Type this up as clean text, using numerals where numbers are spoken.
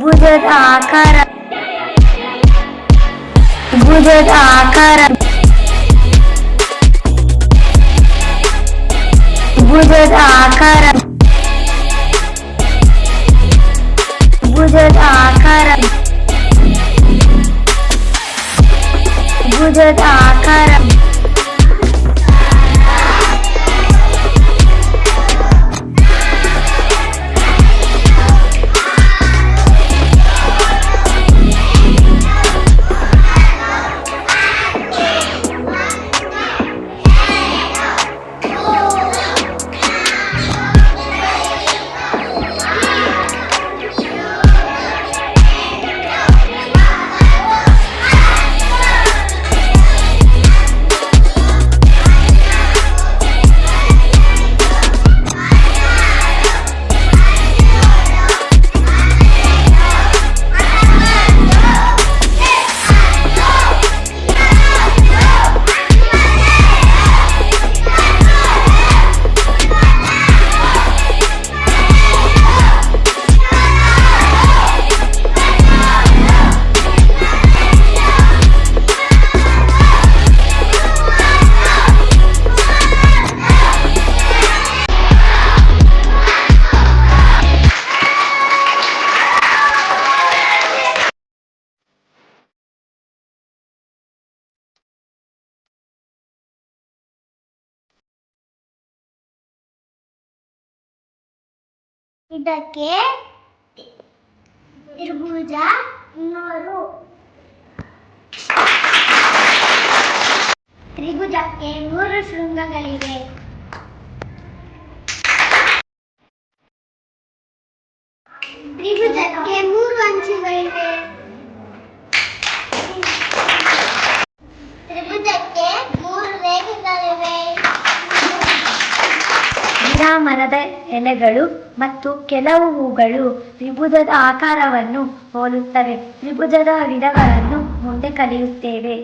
ತ್ರಿಭುಜದ ಆಕಾರ ತ್ರಿಭುಜದ ಆಕಾರ ತ್ರಿಭುಜದ ಆಕಾರ ತ್ರಿಭುಜದ ಆಕಾರ ತ್ರಿಭುಜದ ಆಕಾರ ಇದಕ್ಕೆ ತ್ರಿಭುಜ ಇನ್ನೂರು. ತ್ರಿಭುಜಕ್ಕೆ 3 ಶೃಂಗಗಳಿವೆ. ತ್ರಿಭುಜಕ್ಕೆ 3 ಅಂಚುಗಳಿವೆ. ತ್ರಿಭುಜಕ್ಕೆ 3 ರೇಖೆಗಳಿವೆ. ಗಿಡ ಮರದ ಎಲೆಗಳು ಮತ್ತು ಕೆಲವು ಹೂಗಳು ತ್ರಿಭುಜದ ಆಕಾರವನ್ನು ಹೋಲುತ್ತವೆ. ತ್ರಿಭುಜದ ವಿಧಗಳನ್ನು ಮುಂದೆ ಕಲಿಯುತ್ತೇವೆ.